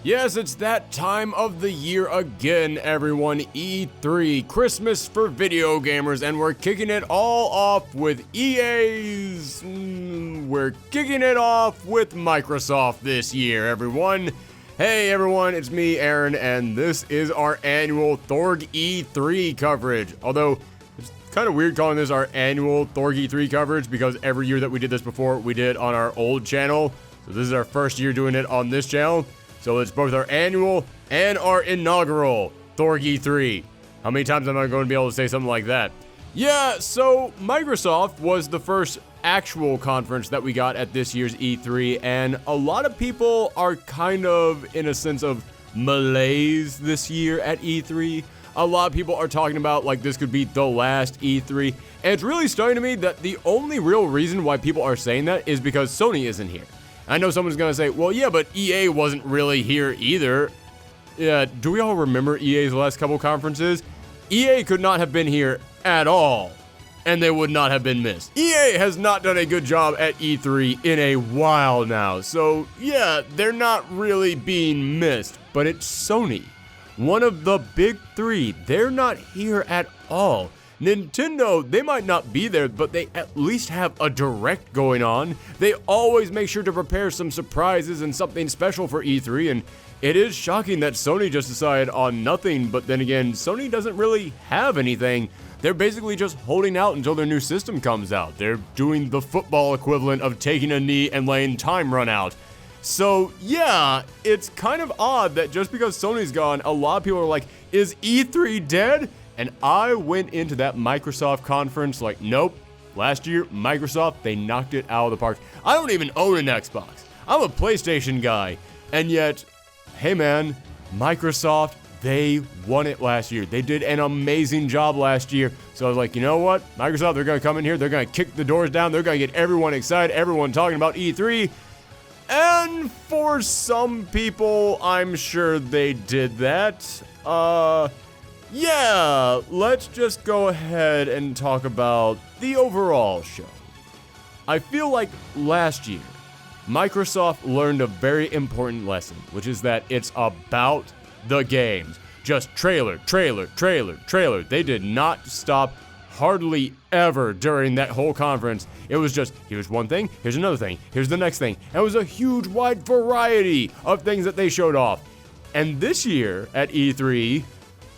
Yes, it's that time of the year again, everyone. E3, Christmas for video gamers, and we're kicking it all off with we're kicking it off with Microsoft this year, everyone. Hey everyone, it's me, Aaron, and this is our annual ThorgE3 coverage. Although, it's kind of weird calling this our annual ThorgE3 coverage because every year that we did this before, we did on our old channel. So this is our first year doing it on this channel. So it's both our annual and our inaugural ThorgE3. How many times am I going to be able to say something like that? Yeah, so Microsoft was the first actual conference that we got at this year's E3, and a lot of people are kind of in a sense of malaise this year at E3. A lot of people are talking about like this could be the last E3, and it's really stunning to me that the only real reason why people are saying that is because Sony isn't here. I know someone's gonna say, well, yeah, but EA wasn't really here either. Yeah, do we all remember EA's last couple conferences? EA could not have been here at all, and they would not have been missed. EA has not done a good job at E3 in a while now, so yeah, they're not really being missed, but it's Sony. One of the big three, they're not here at all. Nintendo, they might not be there, but they at least have a direct going on. They always make sure to prepare some surprises and something special for E3, and it is shocking that Sony just decided on nothing, but then again, Sony doesn't really have anything. They're basically just holding out until their new system comes out. They're doing the football equivalent of taking a knee and letting time run out. So yeah, it's kind of odd that just because Sony's gone, a lot of people are like, is E3 dead? And I went into that Microsoft conference like, nope. Last year, Microsoft, they knocked it out of the park. I don't even own an Xbox. I'm a PlayStation guy. And yet, hey man, Microsoft, they won it last year. They did an amazing job last year. So I was like, you know what? Microsoft, they're going to come in here. They're going to kick the doors down. They're going to get everyone excited. Everyone talking about E3. And for some people, I'm sure they did that. Yeah, let's just go ahead and talk about the overall show. I feel like last year, Microsoft learned a very important lesson, which is that it's about the games. Just trailer. They did not stop hardly ever during that whole conference. It was just, here's one thing, here's another thing, here's the next thing. And it was a huge wide variety of things that they showed off. And this year at E3,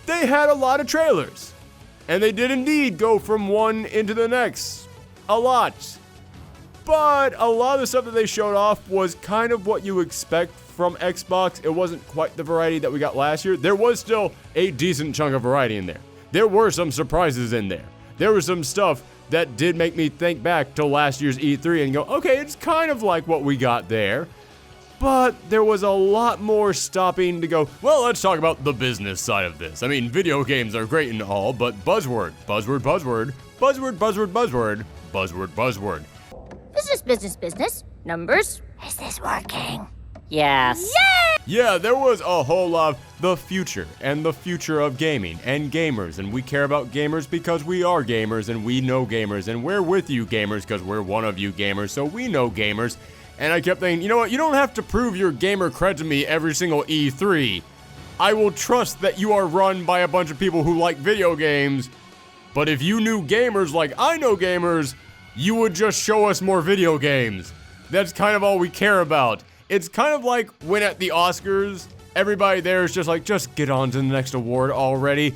they had a lot of trailers, and they did indeed go from one into the next, a lot. But a lot of the stuff that they showed off was kind of what you expect from Xbox. It wasn't quite the variety that we got last year. There was still a decent chunk of variety in there. There were some surprises in there. There was some stuff that did make me think back to last year's E3 and go, okay, it's kind of like what we got there. But there was a lot more stopping to go, well, let's talk about the business side of this. I mean, video games are great and all, but buzzword. Business. Numbers. Is this working? Yes. Yay! Yeah, there was a whole lot of the future and the future of gaming and gamers. And we care about gamers because we are gamers and we know gamers. And we're with you gamers because we're one of you gamers, so we know gamers. And I kept thinking, you know what, you don't have to prove your gamer cred to me every single E3. I will trust that you are run by a bunch of people who like video games, but if you knew gamers like I know gamers, you would just show us more video games. That's kind of all we care about. It's kind of like when at the Oscars, everybody there is just like, just get on to the next award already.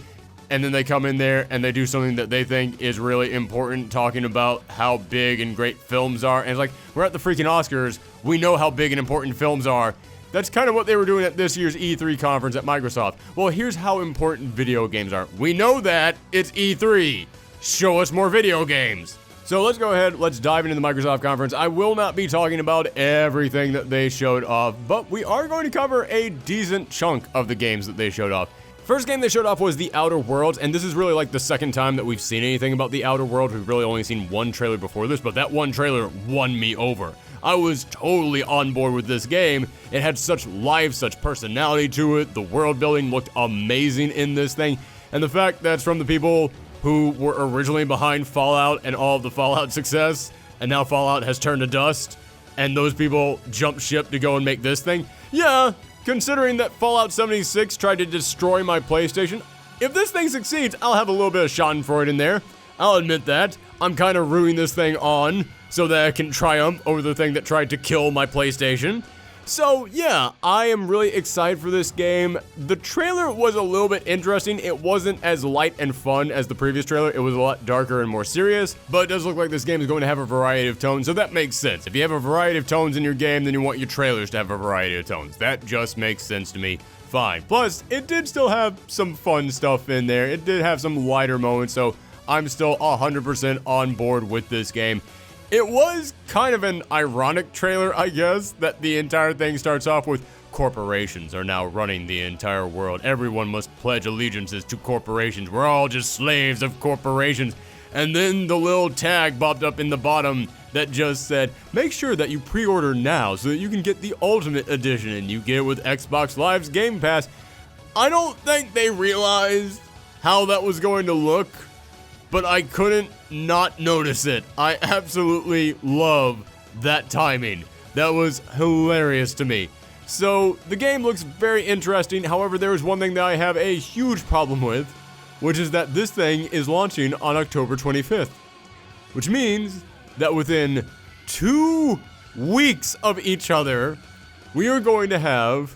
And then they come in there and they do something that they think is really important, talking about how big and great films are. And it's like, we're at the freaking Oscars. We know how big and important films are. That's kind of what they were doing at this year's E3 conference at Microsoft. Well, here's how important video games are. We know that. It's E3. Show us more video games. So let's go ahead. Let's dive into the Microsoft conference. I will not be talking about everything that they showed off, but we are going to cover a decent chunk of the games that they showed off. First game they showed off was The Outer Worlds, and this is really like the second time that we've seen anything about The Outer Worlds. We've really only seen one trailer before this, but that one trailer won me over. I was totally on board with this game. It had such life, such personality to it. The world building looked amazing in this thing, and the fact that's from the people who were originally behind Fallout and all of the Fallout success, and now Fallout has turned to dust, and those people jumped ship to go and make this thing. Yeah, considering that Fallout 76 tried to destroy my PlayStation, if this thing succeeds, I'll have a little bit of schadenfreude in there. I'll admit that. I'm kind of rooting this thing on so that I can triumph over the thing that tried to kill my PlayStation. So yeah, I am really excited for this game. The trailer was a little bit interesting. It wasn't as light and fun as the previous trailer. It was a lot darker and more serious, but it does look like this game is going to have a variety of tones, so that makes sense. If you have a variety of tones in your game, then you want your trailers to have a variety of tones. That just makes sense to me. Fine. Plus, it did still have some fun stuff in there. It did have some lighter moments, so I'm still 100% on board with this game. It was kind of an ironic trailer, I guess, that the entire thing starts off with corporations are now running the entire world. Everyone must pledge allegiances to corporations. We're all just slaves of corporations. And then the little tag popped up in the bottom that just said, make sure that you pre-order now so that you can get the Ultimate Edition and you get it with Xbox Live's Game Pass. I don't think they realized how that was going to look, but I couldn't not notice it. I absolutely love that timing. That was hilarious to me. So the game looks very interesting. However, there is one thing that I have a huge problem with, which is that this thing is launching on October 25th, which means that within 2 weeks of each other, we are going to have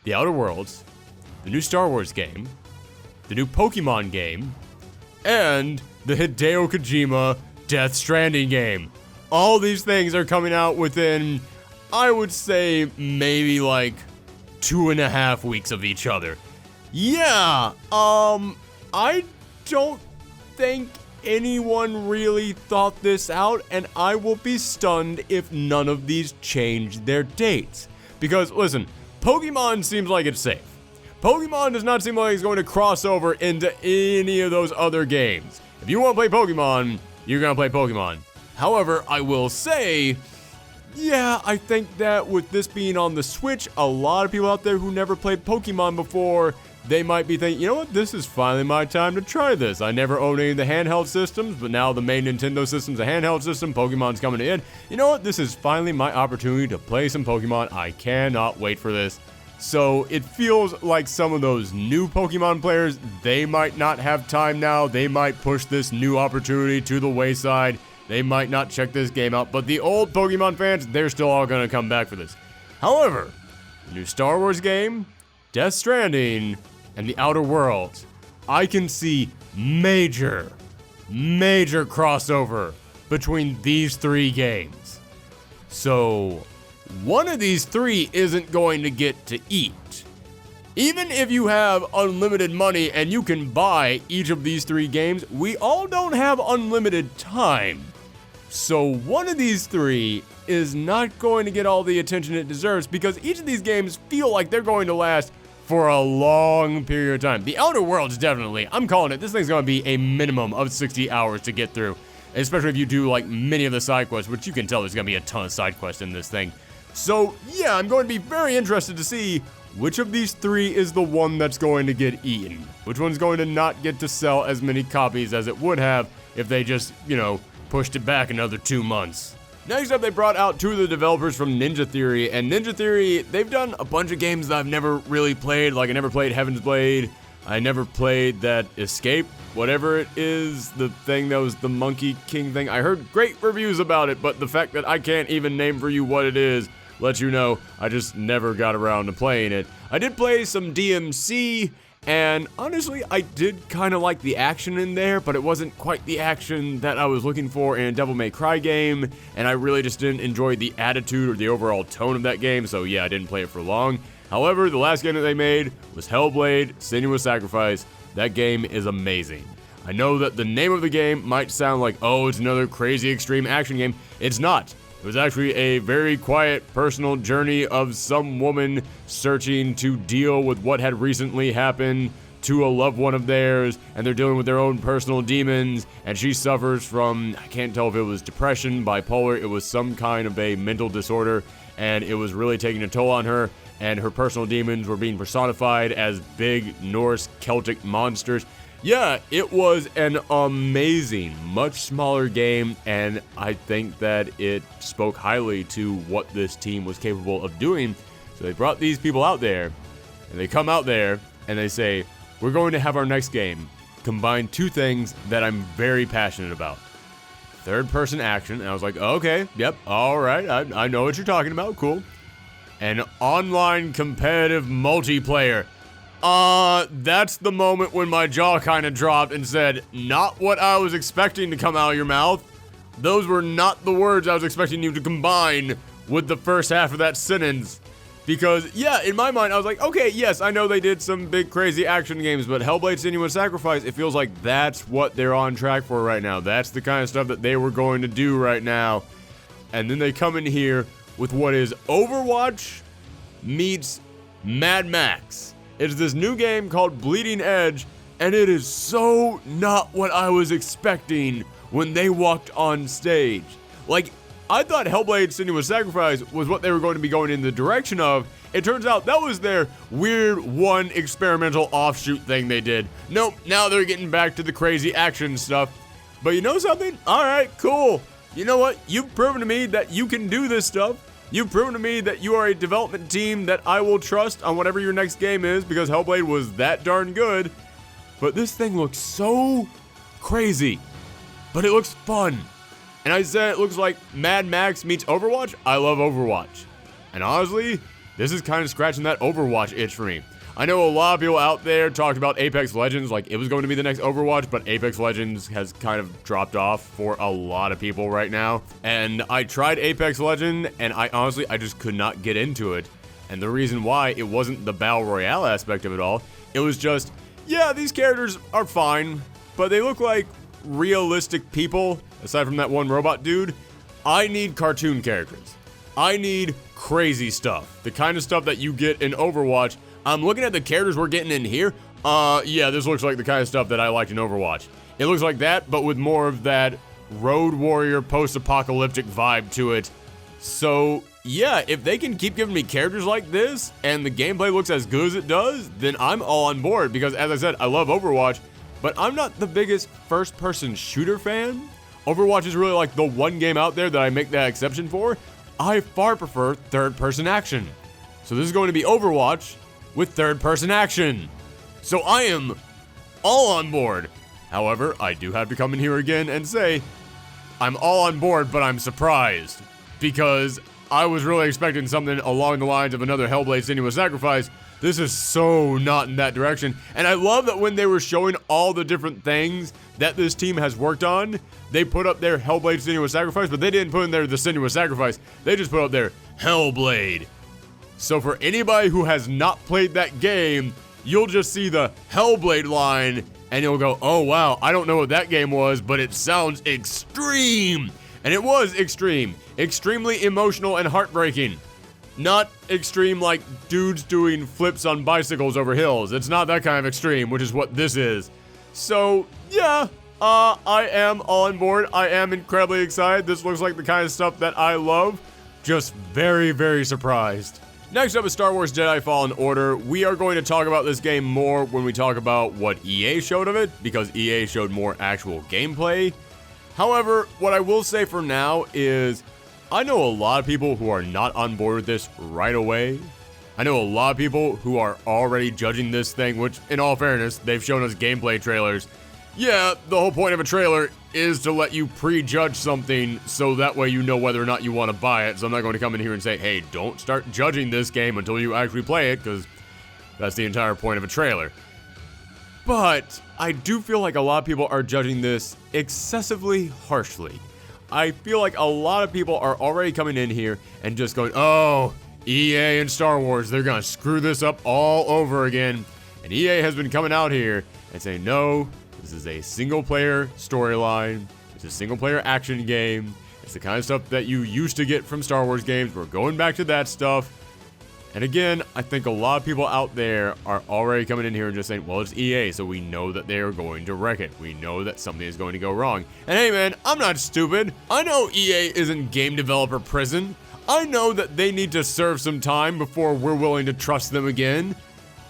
The Outer Worlds, the new Star Wars game, the new Pokemon game, and the Hideo Kojima Death Stranding game. All these things are coming out within, I would say, maybe like 2.5 weeks of each other. Yeah, I don't think anyone really thought this out, and I will be stunned if none of these change their dates. Because, listen, Pokemon seems like it's safe. Pokemon does not seem like it's going to cross over into any of those other games. If you want to play Pokemon, you're going to play Pokemon. However, I will say, yeah, I think that with this being on the Switch, a lot of people out there who never played Pokemon before, they might be thinking, you know what, this is finally my time to try this. I never owned any of the handheld systems, but now the main Nintendo system's a handheld system, Pokemon's coming in. You know what, this is finally my opportunity to play some Pokemon. I cannot wait for this. So it feels like some of those new Pokemon players, they might not have time now. They might push this new opportunity to the wayside. They might not check this game out. But the old Pokemon fans, they're still all going to come back for this. However, the new Star Wars game, Death Stranding, and The Outer Worlds, I can see major crossover between these 3 games. So one of these 3 isn't going to get to eat. Even if you have unlimited money and you can buy each of these 3 games, we all don't have unlimited time. So one of these 3 is not going to get all the attention it deserves because each of these games feel like they're going to last for a long period of time. The Outer Worlds, definitely. I'm calling it. This thing's going to be a minimum of 60 hours to get through, especially if you do like many of the side quests, which you can tell there's going to be a ton of side quests in this thing. So yeah, I'm going to be very interested to see which of these 3 is the one that's going to get eaten. Which one's going to not get to sell as many copies as it would have if they just, pushed it back another 2 months. Next up, they brought out 2 of the developers from Ninja Theory, and Ninja Theory, they've done a bunch of games that I've never really played. Like, I never played Heaven's Blade, I never played that Escape, whatever it is, the thing that was the Monkey King thing. I heard great reviews about it, but the fact that I can't even name for you what it is lets you know I just never got around to playing it. I did play some DMC, and honestly, I did kind of like the action in there, but it wasn't quite the action that I was looking for in a Devil May Cry game, and I really just didn't enjoy the attitude or the overall tone of that game, so yeah, I didn't play it for long. However, the last game that they made was Hellblade: Senua's Sacrifice. That game is amazing. I know that the name of the game might sound like, oh, it's another crazy extreme action game. It's not. It was actually a very quiet, personal journey of some woman searching to deal with what had recently happened to a loved one of theirs, and they're dealing with their own personal demons, and she suffers from, I can't tell if it was depression, bipolar, it was some kind of a mental disorder, and it was really taking a toll on her, and her personal demons were being personified as big Norse Celtic monsters. Yeah, it was an amazing, much smaller game, and I think that it spoke highly to what this team was capable of doing. So they brought these people out there, and they come out there, and they say, we're going to have our next game combine two things that I'm very passionate about. Third-person action, and I was like, okay, yep, all right, I know what you're talking about, cool. And online competitive multiplayer. That's the moment when my jaw kind of dropped and said, not what I was expecting to come out of your mouth. Those were not the words I was expecting you to combine with the first half of that sentence. Because, yeah, in my mind, I was like, okay, yes, I know they did some big crazy action games, but Hellblade: Senua's Sacrifice, it feels like that's what they're on track for right now. That's the kind of stuff that they were going to do right now. And then they come in here with what is Overwatch meets Mad Max. It's this new game called Bleeding Edge, and it is so not what I was expecting when they walked on stage. Like, I thought Hellblade: Senua's Sacrifice was what they were going to be going in the direction of. It turns out that was their weird one experimental offshoot thing they did. Nope, now they're getting back to the crazy action stuff. But you know something? Alright, cool. You know what? You've proven to me that you can do this stuff. You've proven to me that you are a development team that I will trust on whatever your next game is, because Hellblade was that darn good. But this thing looks so crazy. But it looks fun. And I said it looks like Mad Max meets Overwatch. I love Overwatch. And honestly, this is kind of scratching that Overwatch itch for me. I know a lot of people out there talked about Apex Legends like it was going to be the next Overwatch, but Apex Legends has kind of dropped off for a lot of people right now. And I tried Apex Legends, and I just could not get into it. And the reason why, it wasn't the Battle Royale aspect of it all. It was just, yeah, these characters are fine, but they look like realistic people. Aside from that one robot dude, I need cartoon characters. I need crazy stuff. The kind of stuff that you get in Overwatch. I'm looking at the characters we're getting in here. Yeah, this looks like the kind of stuff that I liked in Overwatch. It looks like that, but with more of that Road Warrior post-apocalyptic vibe to it. So, yeah, if they can keep giving me characters like this, and the gameplay looks as good as it does, then I'm all on board. Because, as I said, I love Overwatch, but I'm not the biggest first-person shooter fan. Overwatch is really like the one game out there that I make that exception for. I far prefer third-person action. So this is going to be Overwatch with third-person action. So I am all on board. However, I do have to come in here again and say, I'm all on board, but I'm surprised. Because I was really expecting something along the lines of another Hellblade: Senua's Sacrifice. This is so not in that direction. And I love that when they were showing all the different things that this team has worked on, they put up their Hellblade: Senua's Sacrifice, but they didn't put in there the Senua's Sacrifice. They just put up their Hellblade. So for anybody who has not played that game, you'll just see the Hellblade line, and you'll go, oh wow, I don't know what that game was, but it sounds extreme. And it was extreme. Extremely emotional and heartbreaking. Not extreme like dudes doing flips on bicycles over hills. It's not that kind of extreme, which is what this is. So, yeah, I am on board. I am incredibly excited. This looks like the kind of stuff that I love. Just very, very surprised. Next up is Star Wars Jedi Fallen Order. We are going to talk about this game more when we talk about what EA showed of it, because EA showed more actual gameplay. However, what I will say for now is, I know a lot of people who are not on board with this right away. I know a lot of people who are already judging this thing, which, in all fairness, they've shown us gameplay trailers. Yeah, the whole point of a trailer is to let you prejudge something so that way you know whether or not you want to buy it. So I'm not going to come in here and say, hey, don't start judging this game until you actually play it, because that's the entire point of a trailer. But I do feel like a lot of people are judging this excessively harshly. I feel like a lot of people are already coming in here and just going, oh, EA and Star Wars, they're going to screw this up all over again. And EA has been coming out here and saying, no, this is a single-player storyline. It's a single-player action game. It's the kind of stuff that you used to get from Star Wars games. We're going back to that stuff. And again, I think a lot of people out there are already coming in here and just saying, well, it's EA, so we know that they are going to wreck it. We know that something is going to go wrong. And hey, man, I'm not stupid. I know EA isn't game developer prison. I know that they need to serve some time before we're willing to trust them again.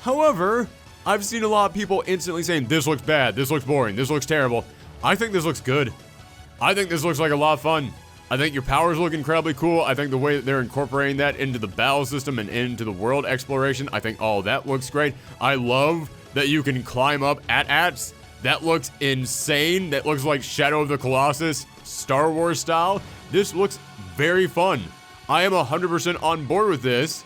However, I've seen a lot of people instantly saying, this looks bad, this looks boring, this looks terrible. I think this looks good. I think this looks like a lot of fun. I think your powers look incredibly cool. I think the way that they're incorporating that into the battle system and into the world exploration, I think all that looks great. I love that you can climb up AT-ATs. That looks insane. That looks like Shadow of the Colossus, Star Wars style. This looks very fun. I am 100% on board with this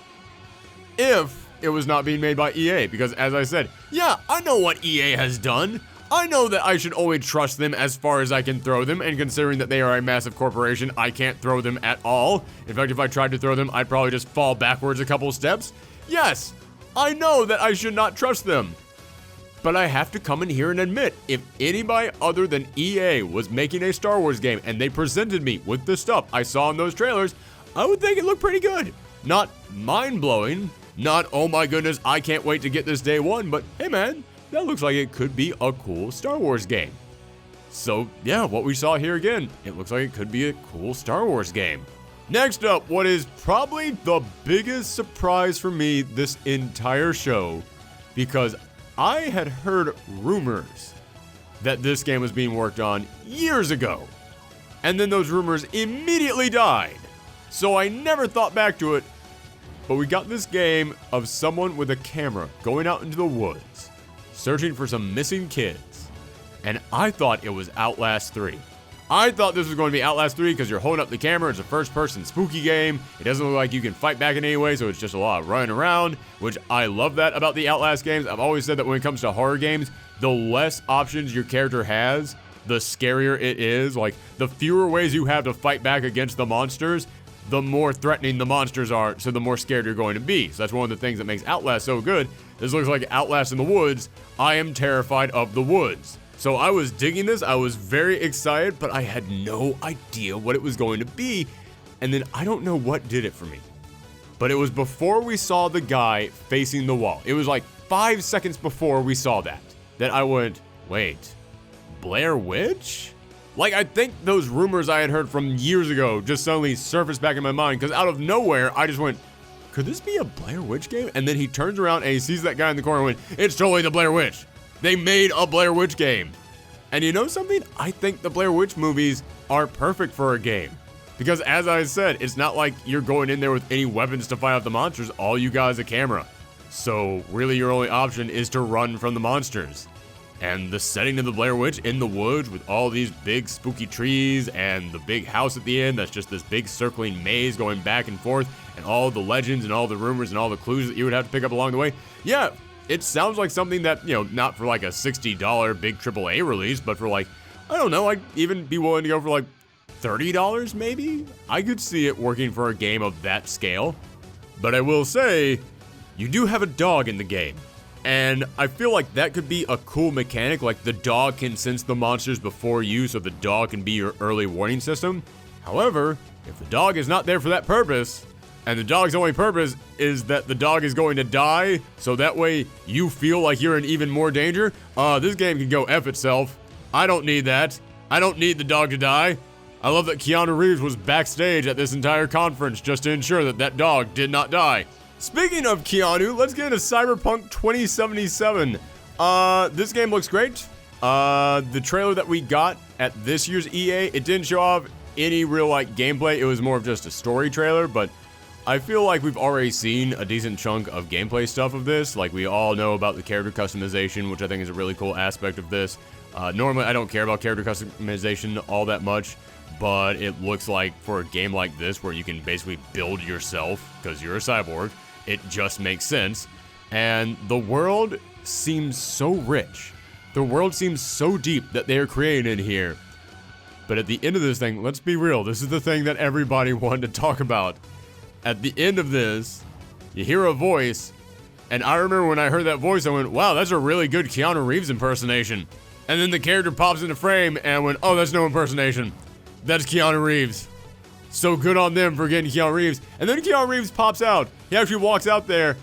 if it was not being made by EA, because as I said, yeah, I know what EA has done. I know that I should only trust them as far as I can throw them, and considering that they are a massive corporation, I can't throw them at all. In fact, if I tried to throw them, I'd probably just fall backwards a couple steps. Yes, I know that I should not trust them. But I have to come in here and admit, if anybody other than EA was making a Star Wars game and they presented me with the stuff I saw in those trailers, I would think it looked pretty good. Not mind-blowing, not, oh my goodness, I can't wait to get this day one, but hey man, that looks like it could be a cool Star Wars game. So yeah, what we saw here again, it looks like it could be a cool Star Wars game. Next up, what is probably the biggest surprise for me this entire show, because I had heard rumors that this game was being worked on years ago, and then those rumors immediately died. So I never thought back to it, but we got this game of someone with a camera going out into the woods, searching for some missing kids, and I thought it was Outlast 3. I thought this was going to be Outlast 3 because you're holding up the camera. It's a first-person spooky game. It doesn't look like you can fight back in any way, so it's just a lot of running around, which I love that about the Outlast games. I've always said that when it comes to horror games, the less options your character has, the scarier it is. Like, the fewer ways you have to fight back against the monsters, the more threatening the monsters are, so the more scared you're going to be. So that's one of the things that makes Outlast so good. This looks like Outlast in the woods. I am terrified of the woods. So I was digging this, I was very excited, but I had no idea what it was going to be. And then I don't know what did it for me. But it was before we saw the guy facing the wall. It was like 5 seconds before we saw that I went, wait, Blair Witch? Like, I think those rumors I had heard from years ago just suddenly surfaced back in my mind, because out of nowhere, I just went, could this be a Blair Witch game? And then he turns around and he sees that guy in the corner and went, it's totally the Blair Witch. They made a Blair Witch game. And you know something? I think the Blair Witch movies are perfect for a game. Because as I said, it's not like you're going in there with any weapons to fight off the monsters. All you got is a camera. So really your only option is to run from the monsters. And the setting of the Blair Witch in the woods with all these big spooky trees and the big house at the end that's just this big circling maze going back and forth, and all the legends and all the rumors and all the clues that you would have to pick up along the way. Yeah, it sounds like something that, you know, not for like a $60 big AAA release, but for like, I don't know, I'd even be willing to go for like $30 maybe? I could see it working for a game of that scale. But I will say, you do have a dog in the game. And I feel like that could be a cool mechanic, like the dog can sense the monsters before you, so the dog can be your early warning system. However, if the dog is not there for that purpose, and the dog's only purpose is that the dog is going to die, so that way you feel like you're in even more danger, this game can go F itself. I don't need that. I don't need the dog to die. I love that Keanu Reeves was backstage at this entire conference just to ensure that that dog did not die. Speaking of Keanu, let's get into Cyberpunk 2077. This game looks great. The trailer that we got at this year's EA, it didn't show off any real like gameplay. It was more of just a story trailer, but I feel like we've already seen a decent chunk of gameplay stuff of this. Like, we all know about the character customization, which I think is a really cool aspect of this. Normally, I don't care about character customization all that much, but it looks like for a game like this, where you can basically build yourself, because you're a cyborg, it just makes sense. And the world seems so rich. The world seems so deep that they are creating in here. But at the end of this thing, let's be real, this is the thing that everybody wanted to talk about. At the end of this, you hear a voice, and I remember when I heard that voice, I went, wow, that's a really good Keanu Reeves impersonation. And then the character pops into frame, and I went, oh, that's no impersonation. That's Keanu Reeves. So good on them for getting Keanu Reeves. And then Keanu Reeves pops out. He actually walks out there.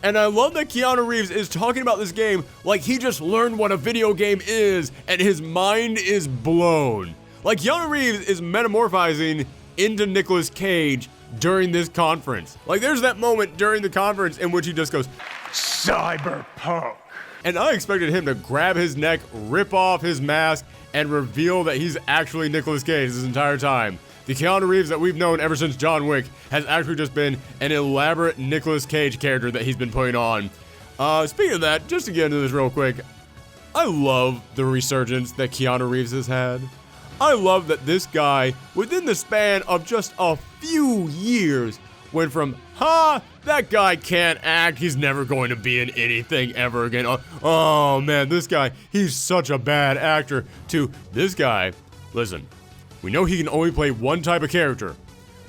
And I love that Keanu Reeves is talking about this game like he just learned what a video game is, and his mind is blown. Like, Keanu Reeves is metamorphizing into Nicolas Cage during this conference. Like, there's that moment during the conference in which he just goes, Cyberpunk. And I expected him to grab his neck, rip off his mask, and reveal that he's actually Nicolas Cage this entire time. The Keanu Reeves that we've known ever since John Wick has actually just been an elaborate Nicolas Cage character that he's been putting on. Speaking of that, just to get into this real quick, I love the resurgence that Keanu Reeves has had. I love that this guy, within the span of just a few years, went from, that guy can't act, he's never going to be in anything ever again. Oh man, this guy, he's such a bad actor, to this guy, listen, we know he can only play one type of character,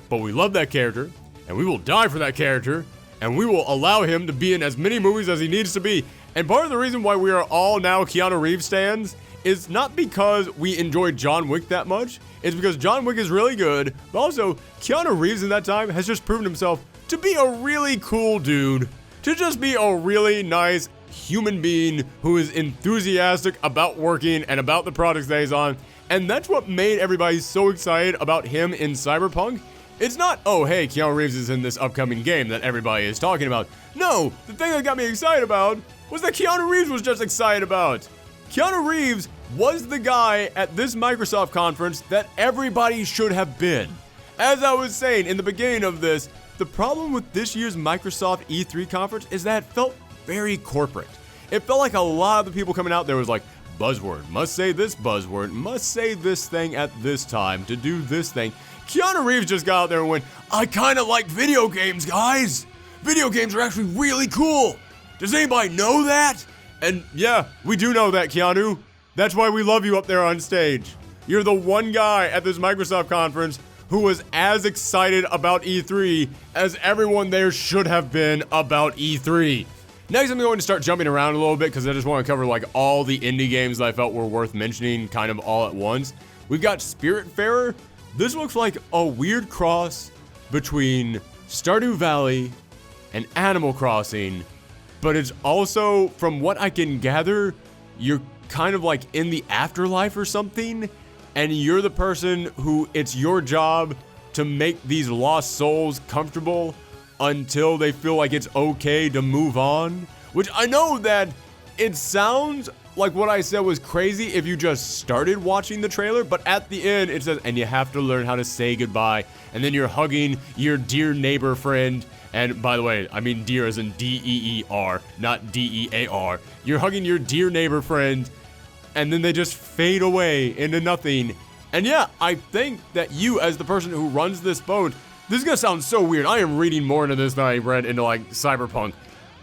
but we love that character, and we will die for that character, and we will allow him to be in as many movies as he needs to be. And part of the reason why we are all now Keanu Reeves stans is not because we enjoyed John Wick that much, it's because John Wick is really good, but also Keanu Reeves in that time has just proven himself to be a really cool dude, to just be a really nice human being who is enthusiastic about working and about the projects that he's on. And that's what made everybody so excited about him in Cyberpunk. It's not, oh hey, Keanu Reeves is in this upcoming game that everybody is talking about. No, the thing that got me excited about was that Keanu Reeves was just excited about. Keanu Reeves was the guy at this Microsoft conference that everybody should have been. As I was saying in the beginning of this, the problem with this year's Microsoft E3 conference is that it felt very corporate. It felt like a lot of the people coming out there was like, buzzword, must say this buzzword, must say this thing at this time to do this thing. Keanu Reeves just got out there and went, I kind of like video games, guys. Video games are actually really cool. Does anybody know that? And yeah, we do know that, Keanu. That's why we love you up there on stage. You're the one guy at this Microsoft conference who was as excited about E3 as everyone there should have been about E3. Next, I'm going to start jumping around a little bit because I just want to cover like all the indie games that I felt were worth mentioning kind of all at once. We've got Spiritfarer. This looks like a weird cross between Stardew Valley and Animal Crossing, but it's also, from what I can gather, you're kind of like in the afterlife or something, and you're the person who it's your job to make these lost souls comfortable until they feel like it's okay to move on. Which I know that it sounds like what I said was crazy if you just started watching the trailer, but at the end it says, and you have to learn how to say goodbye, and then you're hugging your dear neighbor friend. And by the way, I mean deer as in D-E-E-R, not D-E-A-R. You're hugging your dear neighbor friend, and then they just fade away into nothing. And yeah, I think that you, as the person who runs this boat, this is gonna sound so weird. I am reading more into this than I read into like Cyberpunk.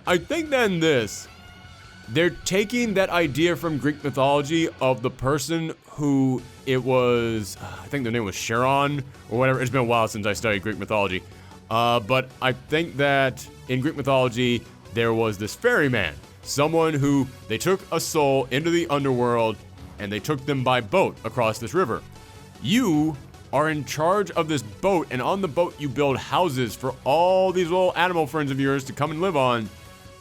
I think that in this, they're taking that idea from Greek mythology of the person who it was, I think their name was Charon or whatever. It's been a while since I studied Greek mythology. But I think that in Greek mythology, there was this ferryman, someone who they took a soul into the underworld and they took them by boat across this river. You are in charge of this boat, and on the boat you build houses for all these little animal friends of yours to come and live on.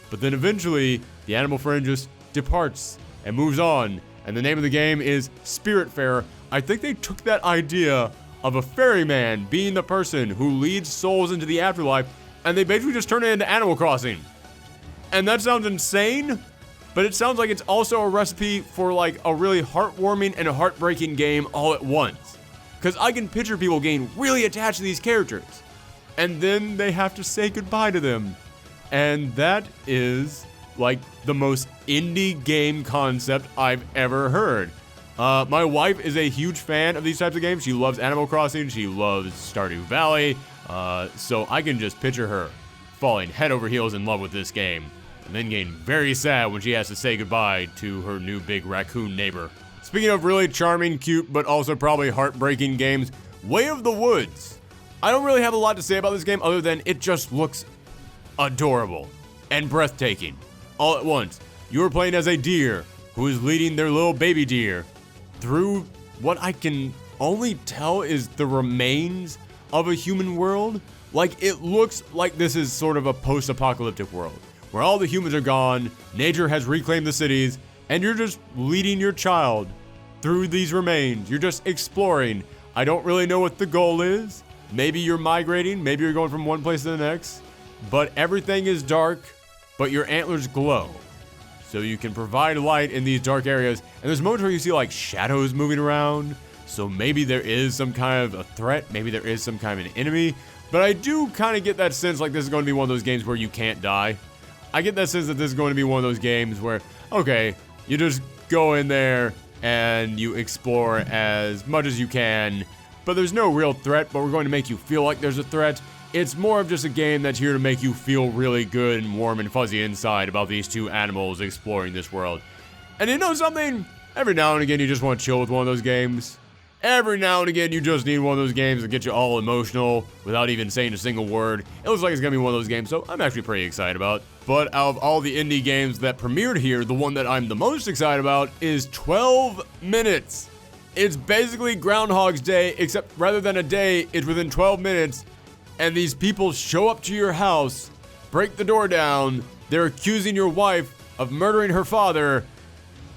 But then eventually, the animal friend just departs and moves on, and the name of the game is Spiritfarer. I think they took that idea of a ferryman being the person who leads souls into the afterlife, and they basically just turn it into Animal Crossing. And that sounds insane, but it sounds like it's also a recipe for like a really heartwarming and a heartbreaking game all at once. Because I can picture people getting really attached to these characters, and then they have to say goodbye to them. And that is like the most indie game concept I've ever heard. My wife is a huge fan of these types of games. She loves Animal Crossing. She loves Stardew Valley. So I can just picture her falling head over heels in love with this game, and then getting very sad when she has to say goodbye to her new big raccoon neighbor. Speaking of really charming, cute, but also probably heartbreaking games, Way of the Woods. I don't really have a lot to say about this game other than it just looks adorable and breathtaking all at once. You are playing as a deer who is leading their little baby deer through what I can only tell is the remains of a human world. Like, it looks like this is sort of a post-apocalyptic world where all the humans are gone, nature has reclaimed the cities, and you're just leading your child through these remains. You're just exploring. I don't really know what the goal is. Maybe you're migrating, maybe you're going from one place to the next, but everything is dark, but your antlers glow. So you can provide light in these dark areas. And there's moments where you see like shadows moving around. So maybe there is some kind of a threat, maybe there is some kind of an enemy, but I do kind of get that sense like this is going to be one of those games where you can't die. I get that sense that this is going to be one of those games where, okay, you just go in there and you explore as much as you can, but there's no real threat, but we're going to make you feel like there's a threat. It's more of just a game that's here to make you feel really good and warm and fuzzy inside about these two animals exploring this world. And you know something? Every now and again you just want to chill with one of those games. Every now and again you just need one of those games that get you all emotional without even saying a single word. It looks like it's going to be one of those games, so I'm actually pretty excited about it. But out of all the indie games that premiered here, the one that I'm the most excited about is 12 minutes. It's basically Groundhog's Day, except rather than a day, it's within 12 minutes, and these people show up to your house, break the door down, they're accusing your wife of murdering her father,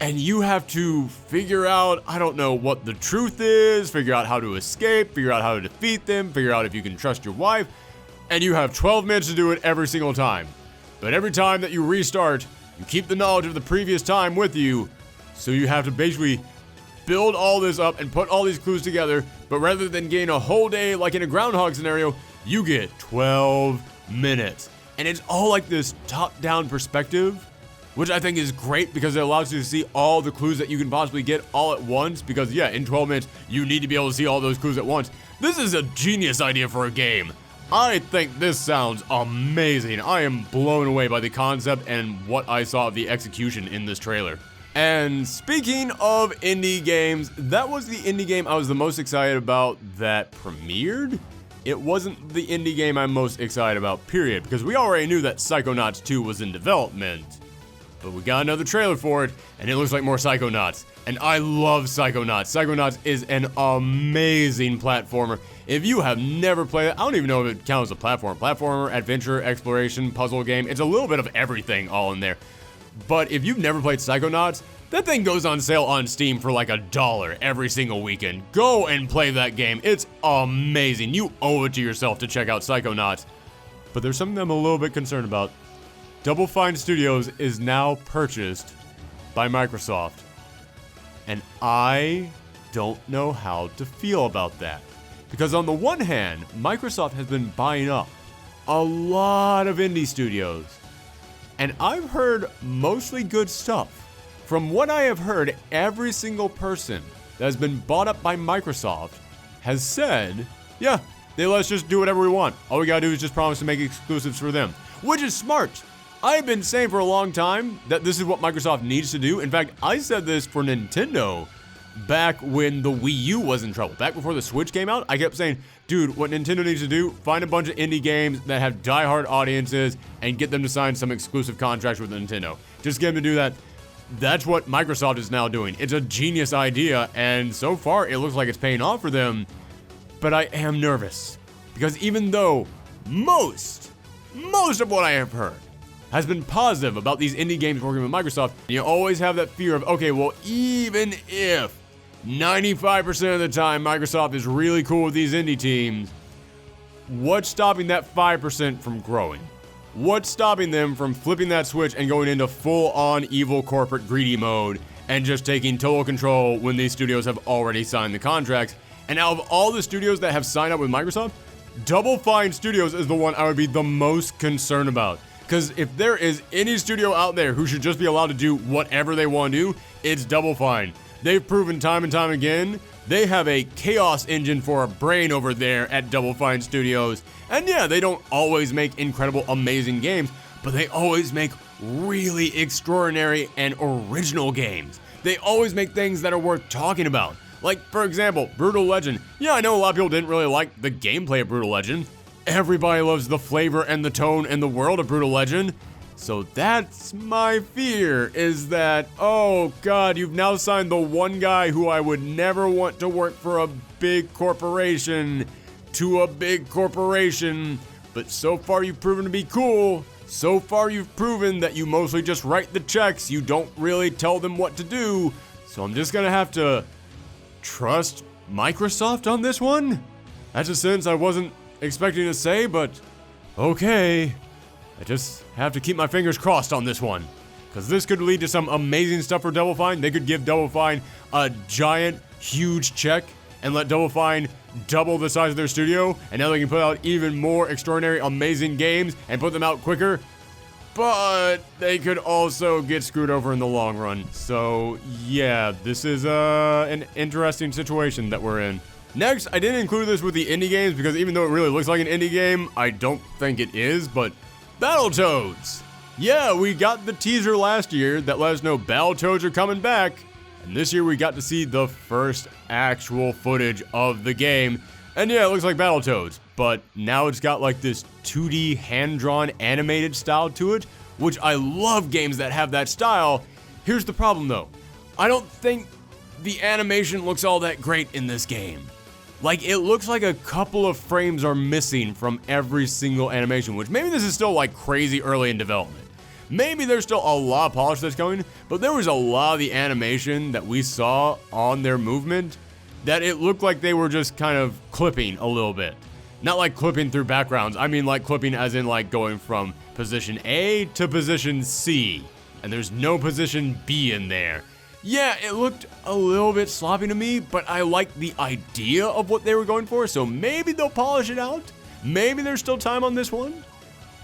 and you have to figure out, I don't know what the truth is, figure out how to escape, figure out how to defeat them, figure out if you can trust your wife, and you have 12 minutes to do it every single time. But every time that you restart, you keep the knowledge of the previous time with you, so you have to basically build all this up and put all these clues together, but rather than gain a whole day like in a Groundhog scenario, you get 12 minutes. And it's all like this top-down perspective, which I think is great because it allows you to see all the clues that you can possibly get all at once, because yeah, in 12 minutes, you need to be able to see all those clues at once. This is a genius idea for a game. I think this sounds amazing. I am blown away by the concept and what I saw of the execution in this trailer. And speaking of indie games, that was the indie game I was the most excited about that premiered. It wasn't the indie game I'm most excited about, period, because we already knew that Psychonauts 2 was in development. But we got another trailer for it, and it looks like more Psychonauts. And I love Psychonauts. Psychonauts is an amazing platformer. If you have never played it, I don't even know if it counts as a platformer, adventure, exploration, puzzle game. It's a little bit of everything all in there. But if you've never played Psychonauts, that thing goes on sale on Steam for like $1 every single weekend. Go and play that game. It's amazing. You owe it to yourself to check out Psychonauts. But there's something I'm a little bit concerned about. Double Fine Studios is now purchased by Microsoft. And I don't know how to feel about that. Because on the one hand, Microsoft has been buying up a lot of indie studios. And I've heard mostly good stuff. From what I have heard, every single person that has been bought up by Microsoft has said, yeah, they let us just do whatever we want. All we gotta do is just promise to make exclusives for them. Which is smart. I've been saying for a long time that this is what Microsoft needs to do. In fact, I said this for Nintendo back when the Wii U was in trouble. Back before the Switch came out, I kept saying, dude, what Nintendo needs to do, find a bunch of indie games that have diehard audiences and get them to sign some exclusive contracts with Nintendo. Just get them to do that. That's what Microsoft is now doing. It's a genius idea, and so far it looks like it's paying off for them. But I am nervous, because even though most of what I have heard has been positive about these indie games working with Microsoft, you always have that fear of, okay, well, even if 95% of the time Microsoft is really cool with these indie teams, what's stopping that 5% from growing? What's stopping them from flipping that switch and going into full-on evil corporate greedy mode and just taking total control when these studios have already signed the contracts? And out of all the studios that have signed up with Microsoft, Double Fine Studios is the one I would be the most concerned about. Because if there is any studio out there who should just be allowed to do whatever they want to do, it's Double Fine. They've proven time and time again, they have a chaos engine for a brain over there at Double Fine Studios. And yeah, they don't always make incredible, amazing games, but they always make really extraordinary and original games. They always make things that are worth talking about. Like, for example, Brutal Legend. Yeah, I know a lot of people didn't really like the gameplay of Brutal Legend. Everybody loves the flavor and the tone and the world of Brutal Legend. So that's my fear, is that, oh god, you've now signed the one guy who I would never want to work for a big corporation to a big corporation. But so far you've proven to be cool. So far you've proven that you mostly just write the checks. You don't really tell them what to do. So I'm just gonna have to trust Microsoft on this one? That's a sentence I wasn't expecting to say, but okay. I just have to keep my fingers crossed on this one, because this could lead to some amazing stuff for Double Fine. They could give Double Fine a giant, huge check and let Double Fine double the size of their studio, and now they can put out even more extraordinary, amazing games and put them out quicker. But they could also get screwed over in the long run. So yeah, this is an interesting situation that we're in. Next, I didn't include this with the indie games because even though it really looks like an indie game, I don't think it is, but Battletoads. Yeah, we got the teaser last year that let us know Battletoads are coming back, and this year we got to see the first actual footage of the game. And yeah, it looks like Battletoads, but now it's got like this 2D hand-drawn animated style to it, which I love games that have that style. Here's the problem though. I don't think the animation looks all that great in this game. Like, it looks like a couple of frames are missing from every single animation, which maybe this is still like crazy early in development. Maybe there's still a lot of polish that's going, but there was a lot of the animation that we saw on their movement that it looked like they were just kind of clipping a little bit. Not like clipping through backgrounds, I mean like clipping as in like going from position A to position C, and there's no position B in there. Yeah, it looked a little bit sloppy to me, but I like the idea of what they were going for, so maybe they'll polish it out. Maybe there's still time on this one.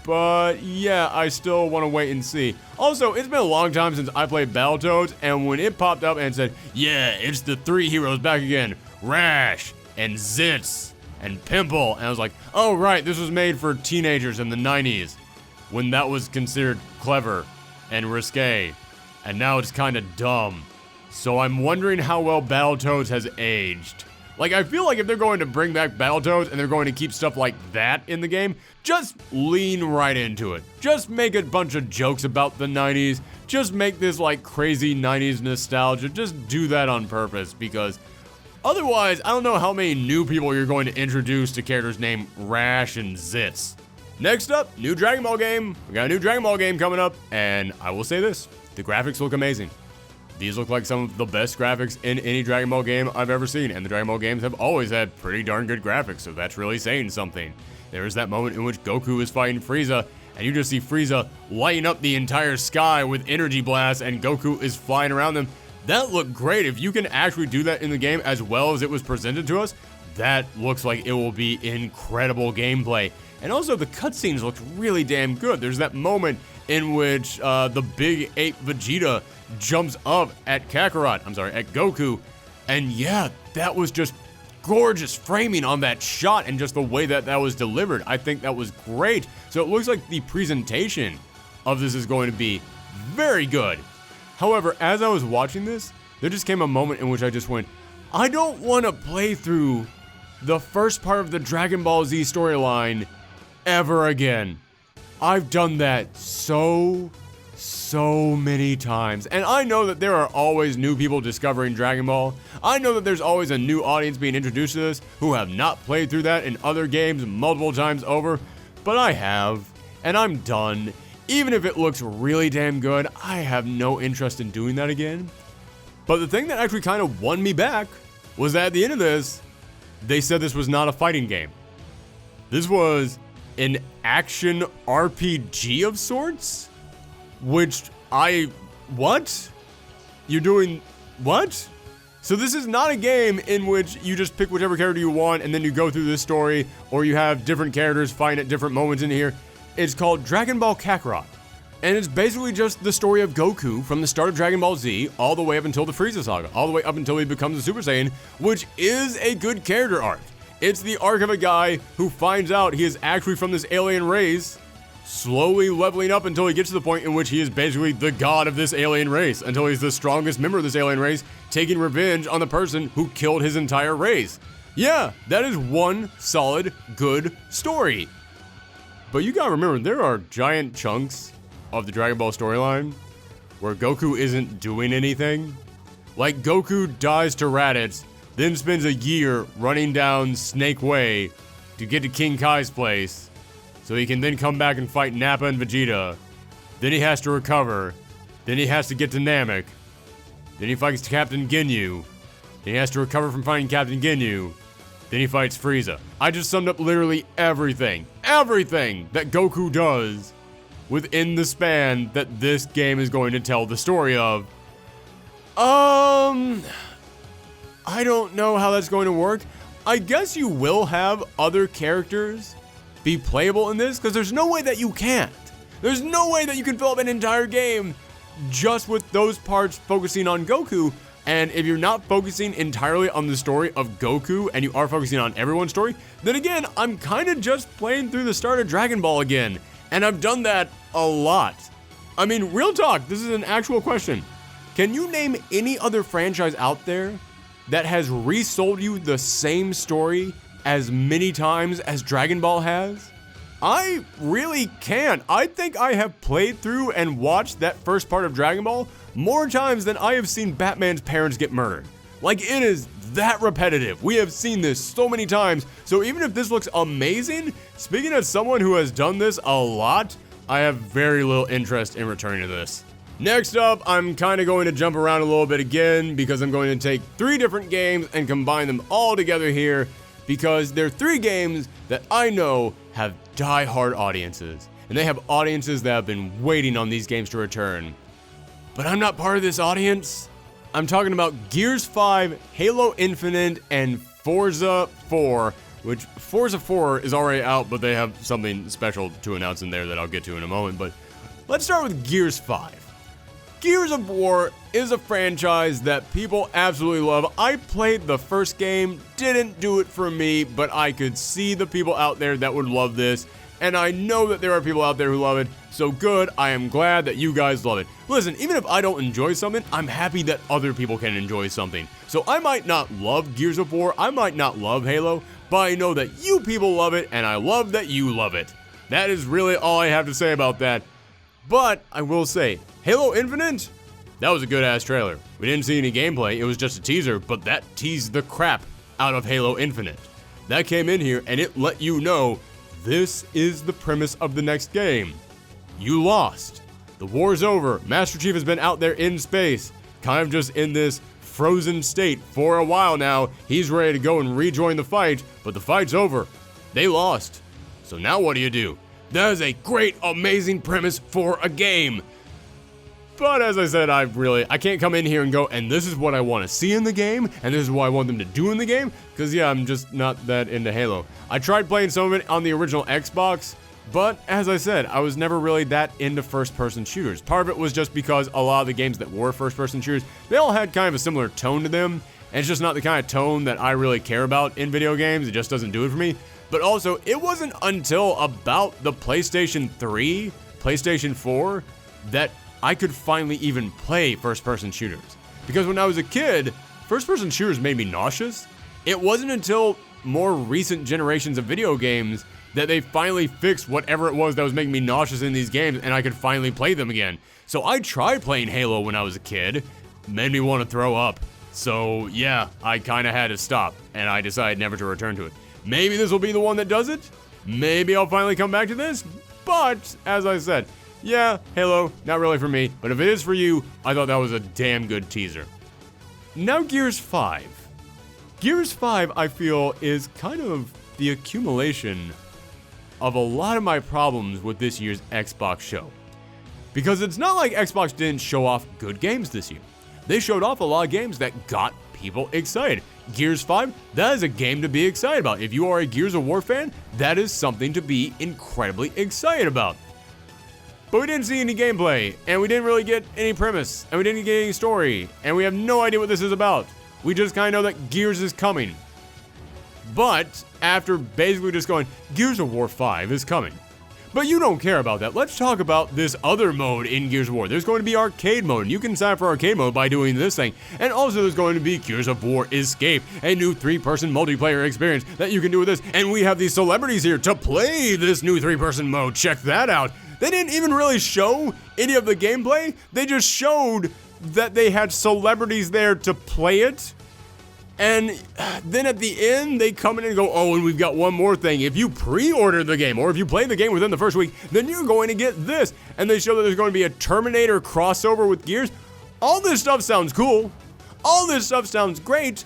But yeah, I still want to wait and see. Also, it's been a long time since I played Battletoads, and when it popped up and said, yeah, it's the 3 heroes back again, Rash, and Zitz, and Pimple, and I was like, oh right, this was made for teenagers in the 90s, when that was considered clever and risque, and now it's kind of dumb. So I'm wondering how well Battletoads has aged. Like, I feel like if they're going to bring back Battletoads and they're going to keep stuff like that in the game, just lean right into it. Just make a bunch of jokes about the 90s. Just make this like crazy 90s nostalgia. Just do that on purpose, because otherwise, I don't know how many new people you're going to introduce to characters named Rash and Zitz. Next up, new Dragon Ball game. We got a new Dragon Ball game coming up, and I will say this, the graphics look amazing. These look like some of the best graphics in any Dragon Ball game I've ever seen, and the Dragon Ball games have always had pretty darn good graphics, so that's really saying something. There is that moment in which Goku is fighting Frieza, and you just see Frieza lighting up the entire sky with energy blasts, and Goku is flying around them. That looked great. If you can actually do that in the game as well as it was presented to us, that looks like it will be incredible gameplay. And also, the cutscenes looked really damn good. There's that moment in which the big ape Vegeta jumps up at Kakarot, at Goku, and yeah, that was just gorgeous framing on that shot and just the way that that was delivered. I think that was great. So it looks like the presentation of this is going to be very good. However, as I was watching this, there just came a moment in which I just went, I don't want to play through the first part of the Dragon Ball Z storyline ever again. I've done that so many times, and I know that there are always new people discovering Dragon Ball. I know that there's always a new audience being introduced to this who have not played through that in other games multiple times over, but I have, and I'm done. Even if it looks really damn good, I have no interest in doing that again. But the thing that actually kind of won me back was that at the end of this, they said this was not a fighting game. This was an action RPG of sorts? Which what? You're doing what? So this is not a game in which you just pick whichever character you want and then you go through this story, or you have different characters fighting at different moments in here. It's called Dragon Ball Kakarot. And it's basically just the story of Goku from the start of Dragon Ball Z all the way up until the Frieza saga, all the way up until he becomes a Super Saiyan, which is a good character arc. It's the arc of a guy who finds out he is actually from this alien race, slowly leveling up until he gets to the point in which he is basically the god of this alien race, until he's the strongest member of this alien race, taking revenge on the person who killed his entire race. Yeah, that is one solid, good story. But you gotta remember, there are giant chunks of the Dragon Ball storyline where Goku isn't doing anything. Like, Goku dies to Raditz, then spends a year running down Snake Way to get to King Kai's place, so he can then come back and fight Nappa and Vegeta. Then he has to recover. Then he has to get to Namek. Then he fights Captain Ginyu. Then he has to recover from fighting Captain Ginyu. Then he fights Frieza. I just summed up literally everything that Goku does within the span that this game is going to tell the story of. I don't know how that's going to work. I guess you will have other characters be playable in this, because there's no way that you can't. There's no way that you can fill up an entire game just with those parts focusing on Goku. And if you're not focusing entirely on the story of Goku and you are focusing on everyone's story, then again, I'm kind of just playing through the start of Dragon Ball again. And I've done that a lot. I mean, real talk, this is an actual question. Can you name any other franchise out there that has resold you the same story as many times as Dragon Ball has? I really can't. I think I have played through and watched that first part of Dragon Ball more times than I have seen Batman's parents get murdered. Like, it is that repetitive. We have seen this so many times. So even if this looks amazing, speaking as someone who has done this a lot, I have very little interest in returning to this. Next up, I'm kind of going to jump around a little bit again because I'm going to take 3 different games and combine them all together here, because they're 3 games that I know have die-hard audiences, and they have audiences that have been waiting on these games to return. But I'm not part of this audience. I'm talking about Gears 5, Halo Infinite, and Forza 4, which Forza 4 is already out, but they have something special to announce in there that I'll get to in a moment. But let's start with Gears 5. Gears of War is a franchise that people absolutely love. I played the first game, didn't do it for me, but I could see the people out there that would love this, and I know that there are people out there who love it, so good, I am glad that you guys love it. Listen, even if I don't enjoy something, I'm happy that other people can enjoy something. So I might not love Gears of War, I might not love Halo, but I know that you people love it, and I love that you love it. That is really all I have to say about that. But I will say, Halo Infinite, that was a good-ass trailer. We didn't see any gameplay, it was just a teaser, but that teased the crap out of Halo Infinite. That came in here, and it let you know, this is the premise of the next game. You lost. The war's over. Master Chief has been out there in space, kind of just in this frozen state for a while now. He's ready to go and rejoin the fight, but the fight's over. They lost. So now what do? That is a great, amazing premise for a game. But as I said, I can't come in here and go, and this is what I want to see in the game, and this is what I want them to do in the game, because yeah, I'm just not that into Halo. I tried playing some of it on the original Xbox, but as I said, I was never really that into first-person shooters. Part of it was just because a lot of the games that were first-person shooters, they all had kind of a similar tone to them, and it's just not the kind of tone that I really care about in video games. It just doesn't do it for me. But also, it wasn't until about the PlayStation 3, PlayStation 4, that I could finally even play first-person shooters. Because when I was a kid, first-person shooters made me nauseous. It wasn't until more recent generations of video games that they finally fixed whatever it was that was making me nauseous in these games, and I could finally play them again. So I tried playing Halo when I was a kid. Made me want to throw up. So yeah, I kind of had to stop, and I decided never to return to it. Maybe this will be the one that does it. Maybe I'll finally come back to this. But, as I said, yeah, Halo, not really for me. But if it is for you, I thought that was a damn good teaser. Now Gears 5. Gears 5, I feel, is kind of the accumulation of a lot of my problems with this year's Xbox show. Because it's not like Xbox didn't show off good games this year. They showed off a lot of games that got people excited. Gears 5, that is a game to be excited about. If you are a Gears of War fan, that is something to be incredibly excited about. But we didn't see any gameplay, and we didn't really get any premise, and we didn't get any story, and we have no idea what this is about. We just kind of know that Gears is coming. But after basically just going, Gears of War 5 is coming. But you don't care about that. Let's talk about this other mode in Gears of War. There's going to be arcade mode, and you can sign up for arcade mode by doing this thing. And also there's going to be Gears of War Escape, a new 3-person multiplayer experience that you can do with this. And we have these celebrities here to play this new 3-person mode. Check that out. They didn't even really show any of the gameplay. They just showed that they had celebrities there to play it. And then at the end, they come in and go, oh, and we've got one more thing. If you pre-order the game, or if you play the game within the first week, then you're going to get this. And they show that there's going to be a Terminator crossover with Gears. All this stuff sounds cool. All this stuff sounds great.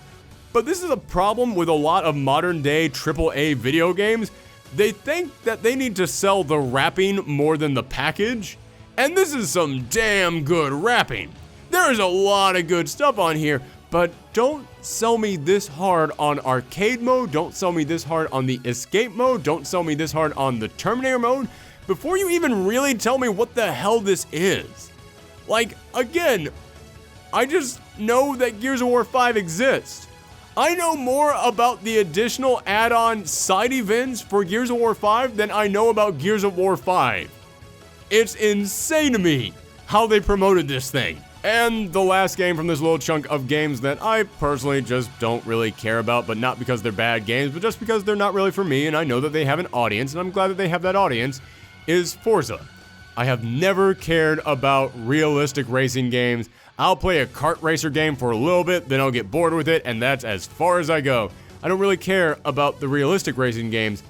But this is a problem with a lot of modern day AAA video games. They think that they need to sell the wrapping more than the package. And this is some damn good wrapping. There is a lot of good stuff on here. But don't sell me this hard on arcade mode, don't sell me this hard on the escape mode, don't sell me this hard on the Terminator mode, before you even really tell me what the hell this is. Like, again, I just know that Gears of War 5 exists. I know more about the additional add-on side events for Gears of War 5 than I know about Gears of War 5. It's insane to me how they promoted this thing. And the last game from this little chunk of games that I personally just don't really care about, but not because they're bad games, but just because they're not really for me, and I know that they have an audience, and I'm glad that they have that audience, is Forza. I have never cared about realistic racing games. I'll play a kart racer game for a little bit, then I'll get bored with it, and that's as far as I go. I don't really care about the realistic racing games,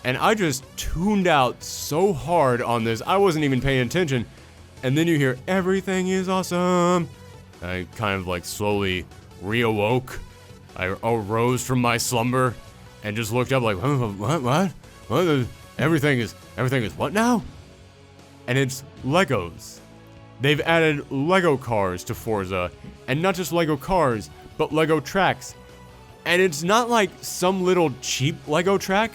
and I just tuned out so hard on this, I wasn't even paying attention. And then you hear, everything is awesome. I kind of like slowly reawoke. I arose from my slumber and just looked up like, what? Everything is what now? And it's Legos. They've added Lego cars to Forza, and not just Lego cars, but Lego tracks. And it's not like some little cheap Lego track.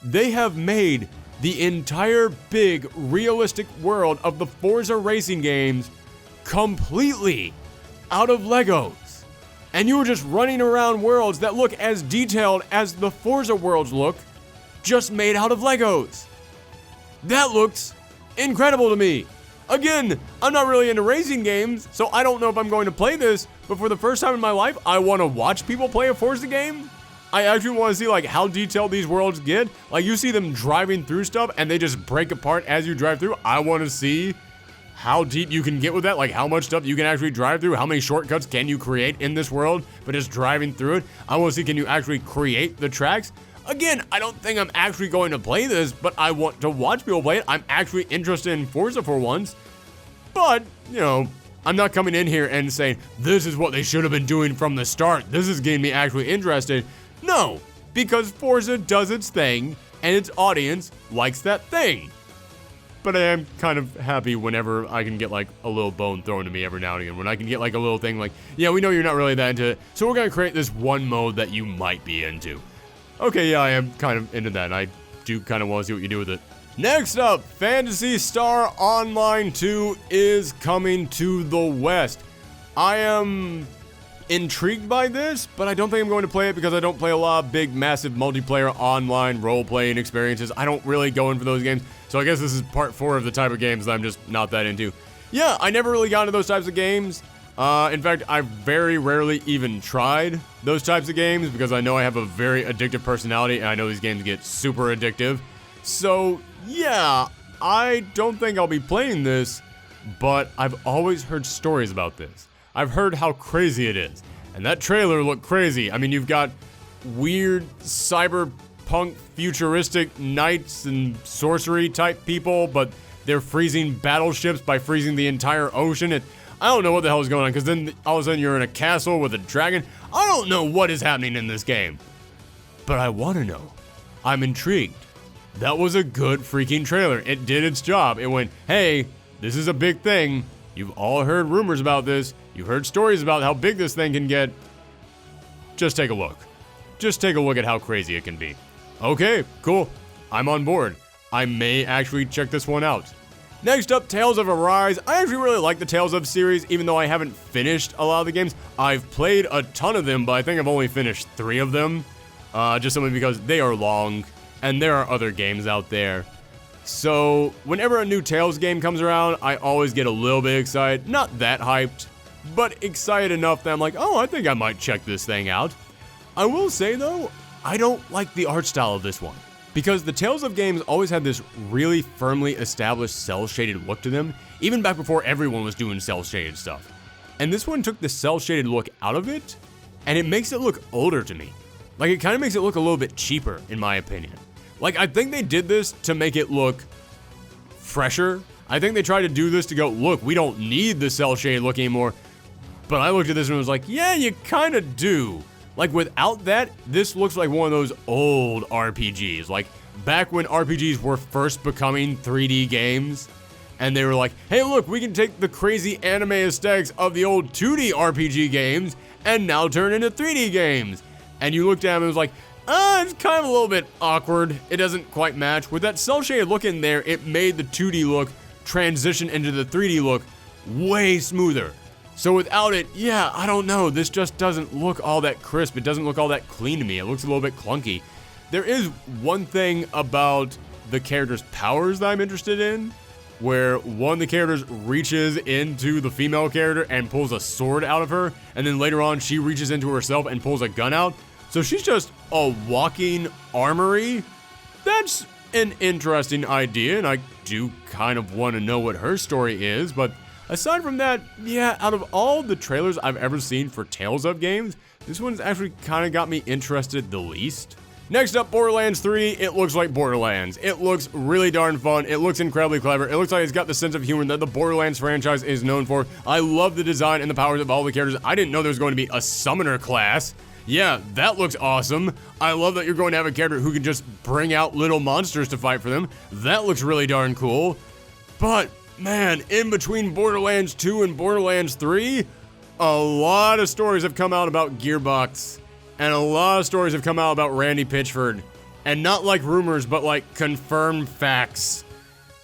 They have made the entire big, realistic world of the Forza racing games completely out of Legos. And you were just running around worlds that look as detailed as the Forza worlds look, just made out of Legos. That looks incredible to me. Again, I'm not really into racing games, so I don't know if I'm going to play this, but for the first time in my life, I want to watch people play a Forza game. I actually want to see like how detailed these worlds get. Like you see them driving through stuff and they just break apart as you drive through. I want to see how deep you can get with that, like how much stuff you can actually drive through, how many shortcuts can you create in this world, but just driving through it. I want to see, can you actually create the tracks? Again, I don't think I'm actually going to play this, but I want to watch people play it. I'm actually interested in Forza for once, but, you know, I'm not coming in here and saying, this is what they should have been doing from the start. This is getting me actually interested. No, because Forza does its thing, and its audience likes that thing. But I am kind of happy whenever I can get like a little bone thrown to me every now and again. When I can get like a little thing like, yeah, we know you're not really that into it, so we're going to create this one mode that you might be into. Okay, yeah, I am kind of into that, and I do kind of want to see what you do with it. Next up, Phantasy Star Online 2 is coming to the West. I am intrigued by this, but I don't think I'm going to play it because I don't play a lot of big, massive multiplayer online role-playing experiences. I don't really go in for those games, so I guess this is part 4 of the type of games that I'm just not that into. Yeah, I never really got into those types of games. In fact, I very rarely even tried those types of games because I know I have a very addictive personality and I know these games get super addictive. So, yeah, I don't think I'll be playing this, but I've always heard stories about this. I've heard how crazy it is, and that trailer looked crazy. I mean, you've got weird cyberpunk futuristic knights and sorcery type people, but they're freezing battleships by freezing the entire ocean. I don't know what the hell is going on, because then all of a sudden you're in a castle with a dragon. I don't know what is happening in this game, but I want to know. I'm intrigued. That was a good freaking trailer. It did its job. It went, hey, this is a big thing. You've all heard rumors about this. You've heard stories about how big this thing can get. Just take a look. Just take a look at how crazy it can be. Okay, cool. I'm on board. I may actually check this one out. Next up, Tales of Arise. I actually really like the Tales of series, even though I haven't finished a lot of the games. I've played a ton of them, but I think I've only finished 3 of them. Just simply because they are long, and there are other games out there. So, whenever a new Tales game comes around, I always get a little bit excited. Not that hyped, but excited enough that I'm like, oh, I think I might check this thing out. I will say, though, I don't like the art style of this one. Because the Tales of games always had this really firmly established cel-shaded look to them, even back before everyone was doing cel-shaded stuff. And this one took the cel-shaded look out of it, and it makes it look older to me. Like, it kind of makes it look a little bit cheaper, in my opinion. Like, I think they did this to make it look fresher. I think they tried to do this to go, look, we don't need the cel-shaded look anymore. But I looked at this and was like, yeah, you kind of do. Like, without that, this looks like one of those old RPGs. Like, back when RPGs were first becoming 3D games. And they were like, hey, look, we can take the crazy anime aesthetics of the old 2D RPG games and now turn into 3D games. And you looked at them and it was like, it's kind of a little bit awkward. It doesn't quite match. With that cel-shaded look in there, it made the 2D look transition into the 3D look way smoother. So without it, yeah, I don't know. This just doesn't look all that crisp. It doesn't look all that clean to me. It looks a little bit clunky. There is one thing about the character's powers that I'm interested in, where one of the characters reaches into the female character and pulls a sword out of her, and then later on she reaches into herself and pulls a gun out. So she's just a walking armory. That's an interesting idea, and I do kind of want to know what her story is, but aside from that, yeah, out of all the trailers I've ever seen for Tales of games, this one's actually kind of got me interested the least. Next up, Borderlands 3, it looks like Borderlands. It looks really darn fun. It looks incredibly clever. It looks like it's got the sense of humor that the Borderlands franchise is known for. I love the design and the powers of all the characters. I didn't know there was going to be a summoner class. Yeah, that looks awesome. I love that you're going to have a character who can just bring out little monsters to fight for them. That looks really darn cool. But, man, in between Borderlands 2 and Borderlands 3, a lot of stories have come out about Gearbox. And a lot of stories have come out about Randy Pitchford. And not like rumors, but like confirmed facts.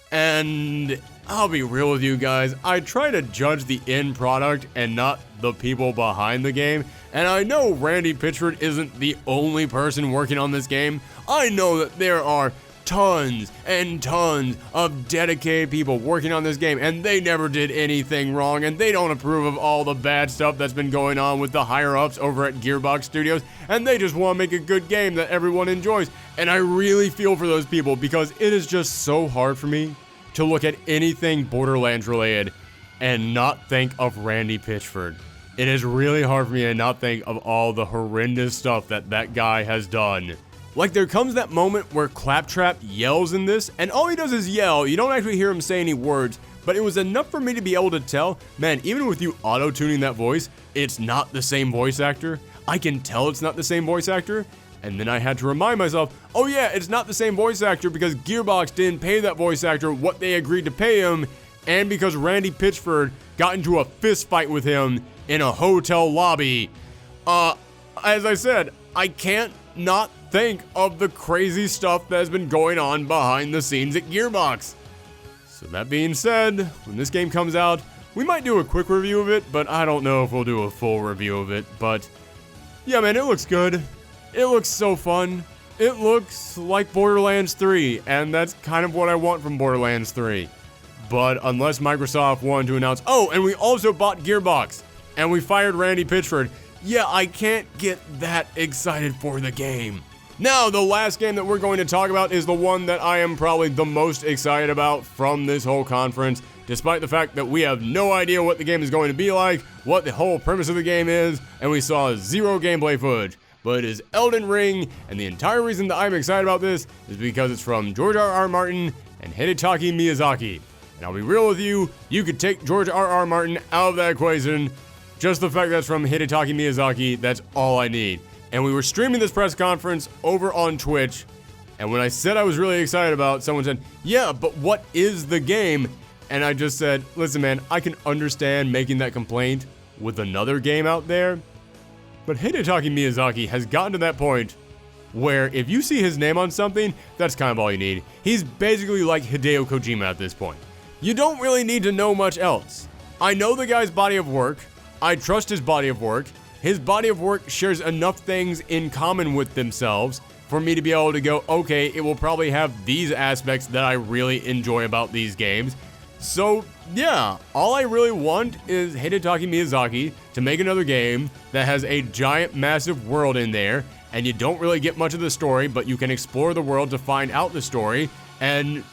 And I'll be real with you guys, I try to judge the end product and not the people behind the game. And I know Randy Pitchford isn't the only person working on this game. I know that there are tons and tons of dedicated people working on this game, and they never did anything wrong, and they don't approve of all the bad stuff that's been going on with the higher-ups over at Gearbox Studios, and they just want to make a good game that everyone enjoys. And I really feel for those people, because it is just so hard for me to look at anything Borderlands related and not think of Randy Pitchford. It is really hard for me to not think of all the horrendous stuff that guy has done. Like, there comes that moment where Claptrap yells in this, and all he does is yell. You don't actually hear him say any words, but it was enough for me to be able to tell, man, even with you auto-tuning that voice, it's not the same voice actor. I can tell it's not the same voice actor. And then I had to remind myself, oh yeah, it's not the same voice actor because Gearbox didn't pay that voice actor what they agreed to pay him, and because Randy Pitchford got into a fist fight with him in a hotel lobby. As I said, I can't not think of the crazy stuff that has been going on behind the scenes at Gearbox. So that being said, when this game comes out, we might do a quick review of it, but I don't know if we'll do a full review of it. But yeah, man, it looks good. It looks so fun. It looks like Borderlands 3, and that's kind of what I want from Borderlands 3. But unless Microsoft wanted to announce, oh, and we also bought Gearbox, and we fired Randy Pitchford, yeah, I can't get that excited for the game. Now, the last game that we're going to talk about is the one that I am probably the most excited about from this whole conference, despite the fact that we have no idea what the game is going to be like, what the whole premise of the game is, and we saw zero gameplay footage. But it is Elden Ring, and the entire reason that I'm excited about this is because it's from George R.R. Martin and Hidetaki Miyazaki. And I'll be real with you, you could take George R.R. Martin out of that equation. Just the fact that it's from Hidetaki Miyazaki, that's all I need. And we were streaming this press conference over on Twitch, and when I said I was really excited about it, someone said, yeah, but what is the game? And I just said, listen man, I can understand making that complaint with another game out there, but Hidetaki Miyazaki has gotten to that point where if you see his name on something, that's kind of all you need. He's basically like Hideo Kojima at this point. You don't really need to know much else. I know the guy's body of work. I trust his body of work. His body of work shares enough things in common with themselves for me to be able to go, okay, it will probably have these aspects that I really enjoy about these games. So, yeah, all I really want is Hidetaki Miyazaki to make another game that has a giant, massive world in there, and you don't really get much of the story, but you can explore the world to find out the story, and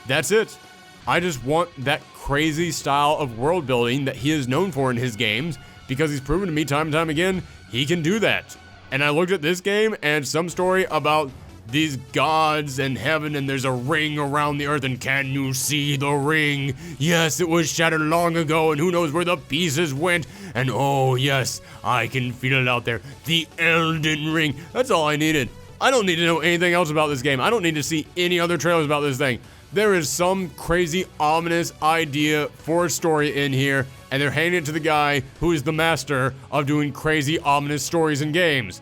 that's it. I just want that crazy style of world building that he is known for in his games, because he's proven to me time and time again, he can do that. And I looked at this game, and some story about these gods and heaven, and there's a ring around the earth, and can you see the ring? Yes, it was shattered long ago, and who knows where the pieces went, and oh yes, I can feel it out there. The Elden Ring. That's all I needed. I don't need to know anything else about this game. I don't need to see any other trailers about this thing. there is some crazy, ominous idea for a story in here, and they're handing it to the guy who is the master of doing crazy, ominous stories in games.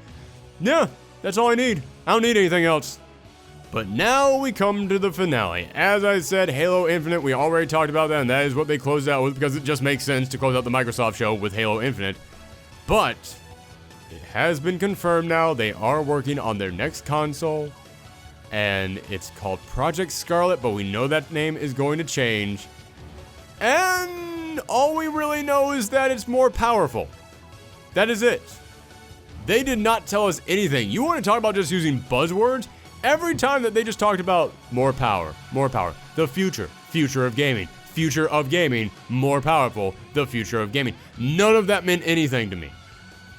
Yeah, that's all I need. I don't need anything else. But now we come to the finale. As I said, Halo Infinite, we already talked about that, and that is what they closed out with because it just makes sense to close out the Microsoft show with Halo Infinite. But it has been confirmed now they are working on their next console, and it's called Project Scarlet, but we know that name is going to change. And all we really know is that it's more powerful. That is it. They did not tell us anything. You want to talk about just using buzzwords? Every time that they just talked about more power, the future of gaming, more powerful, the future of gaming. None of that meant anything to me.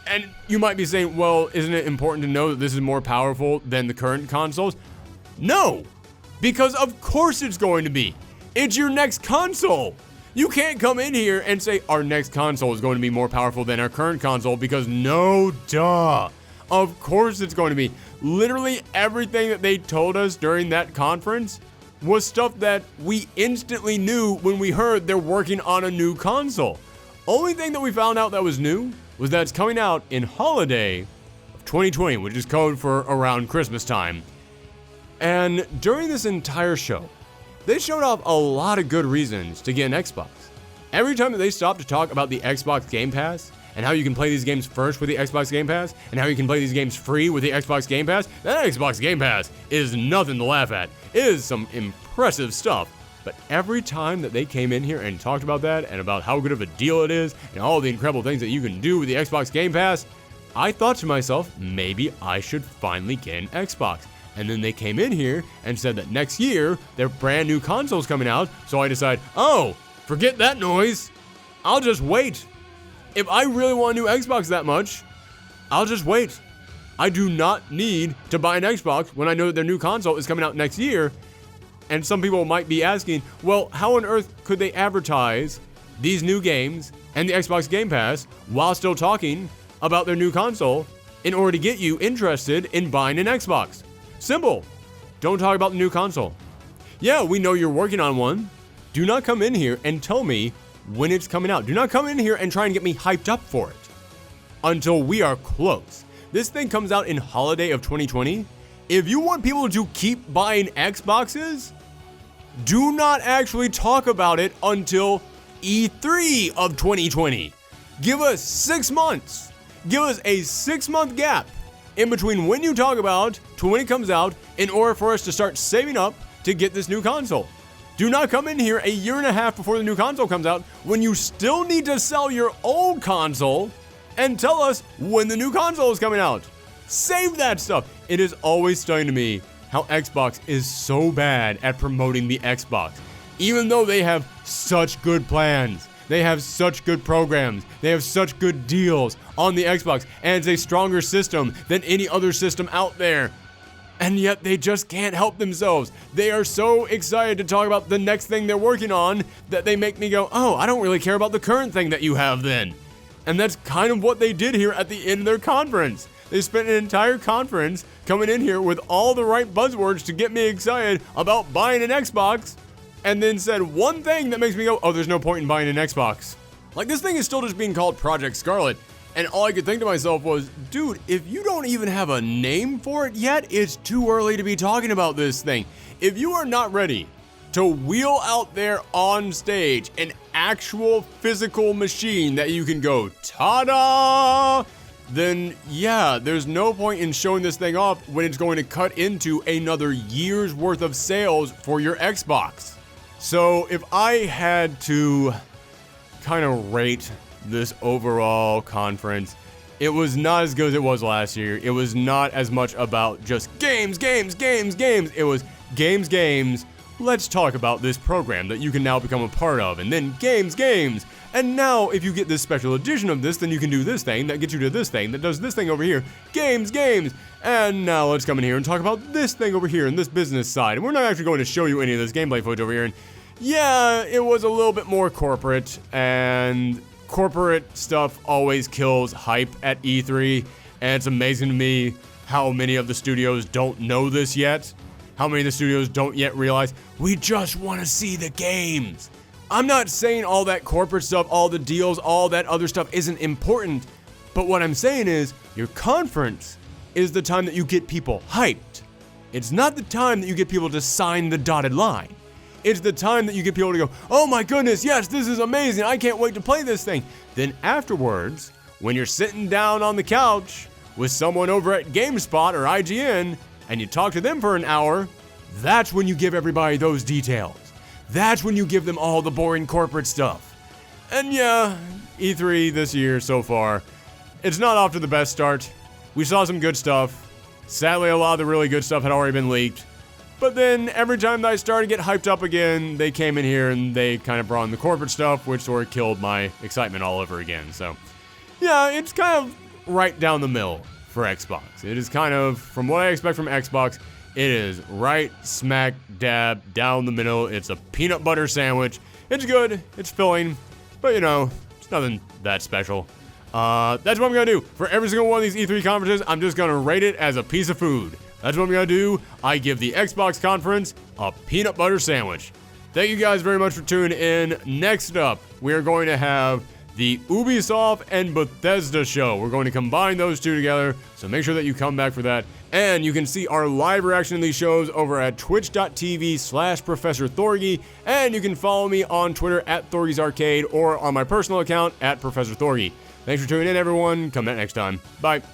And you might be saying, well, isn't it important to know that this is more powerful than the current consoles? No, because of course it's going to be. It's your next console. You can't come in here and say our next console is going to be more powerful than our current console because no, duh. Of course it's going to be. Literally everything that they told us during that conference was stuff that we instantly knew when we heard they're working on a new console. Only thing that we found out that was new was that it's coming out in holiday of 2020, which is code for around Christmas time. And during this entire show, they showed off a lot of good reasons to get an Xbox. Every time that they stopped to talk about the Xbox Game Pass, and how you can play these games first with the Xbox Game Pass, and how you can play these games free with the Xbox Game Pass, that Xbox Game Pass is nothing to laugh at. It is some impressive stuff. But every time that they came in here and talked about that, and about how good of a deal it is, and all the incredible things that you can do with the Xbox Game Pass, I thought to myself, maybe I should finally get an Xbox. And then they came in here and said that next year, their brand new console's coming out, so I decided, oh, forget that noise. I'll just wait. If I really want a new Xbox that much, I'll just wait. I do not need to buy an Xbox when I know that their new console is coming out next year. And some people might be asking, well, how on earth could they advertise these new games and the Xbox Game Pass while still talking about their new console in order to get you interested in buying an Xbox? Simple. Don't talk about the new console. Yeah, we know you're working on one. Do not come in here and tell me when it's coming out. Do not come in here and try and get me hyped up for it until we are close. This thing comes out in holiday of 2020. If you want people to keep buying Xboxes, do not actually talk about it until E3 of 2020. Give us 6 months. Give us a 6-month gap in between when you talk about to when it comes out in order for us to start saving up to get this new console. Do not come in here a year and a half before the new console comes out when you still need to sell your old console and tell us when the new console is coming out. Save that stuff. It is always stunning to me how Xbox is so bad at promoting the Xbox. Even though they have such good plans, they have such good programs, they have such good deals on the Xbox, and it's a stronger system than any other system out there. And yet they just can't help themselves. They are so excited to talk about the next thing they're working on that they make me go, oh, I don't really care about the current thing that you have then. And that's kind of what they did here at the end of their conference. They spent an entire conference coming in here with all the right buzzwords to get me excited about buying an Xbox, and then said one thing that makes me go, oh, there's no point in buying an Xbox. Like, this thing is still just being called Project Scarlet. And all I could think to myself was, dude, if you don't even have a name for it yet, it's too early to be talking about this thing. If you are not ready to wheel out there on stage an actual physical machine that you can go, ta-da, then yeah, there's no point in showing this thing off when it's going to cut into another year's worth of sales for your Xbox. So if I had to kind of rate this overall conference, it was not as good as it was last year. It was not as much about just games. It was games. Let's talk about this program that you can now become a part of, and then games. And now if you get this special edition of this, then you can do this thing that gets you to this thing that does this thing over here. Games. And now let's come in here and talk about this thing over here and this business side. And we're not actually going to show you any of this gameplay footage over here. And yeah, it was a little bit more corporate, and corporate stuff always kills hype at E3, and it's amazing to me how many of the studios don't know this yet. how many of the studios don't yet realize we just want to see the games. I'm not saying all that corporate stuff, all the deals, all that other stuff isn't important, but what I'm saying is your conference is the time that you get people hyped. It's not the time that you get people to sign the dotted line. It's the time that you get people to go, oh my goodness, yes, this is amazing, I can't wait to play this thing. Then afterwards, when you're sitting down on the couch with someone over at GameSpot or IGN, and you talk to them for an hour, that's when you give everybody those details. That's when you give them all the boring corporate stuff. And yeah, E3 this year so far, it's not off to the best start. We saw some good stuff. Sadly, a lot of the really good stuff had already been leaked. But then every time that I started to get hyped up again, they came in here and they kind of brought in the corporate stuff, which sort of killed my excitement all over again. So yeah, it's kind of right down the middle for Xbox. It is kind of, from what I expect from Xbox, it is right smack dab down the middle. It's a peanut butter sandwich. It's good, it's filling, but you know, it's nothing that special. That's what I'm gonna do. For every single one of these E3 conferences, I'm just gonna rate it as a piece of food. That's what I'm gonna do. I give the Xbox conference a peanut butter sandwich. Thank you guys very much for tuning in. Next up, we are going to have the Ubisoft and Bethesda show. We're going to combine those two together, so make sure that you come back for that. And you can see our live reaction to these shows over at twitch.tv/ProfessorThorgy, and you can follow me on Twitter at Thorgy'sArcade or on my personal account at ProfessorThorgy. Thanks for tuning in, everyone. Come back next time. Bye.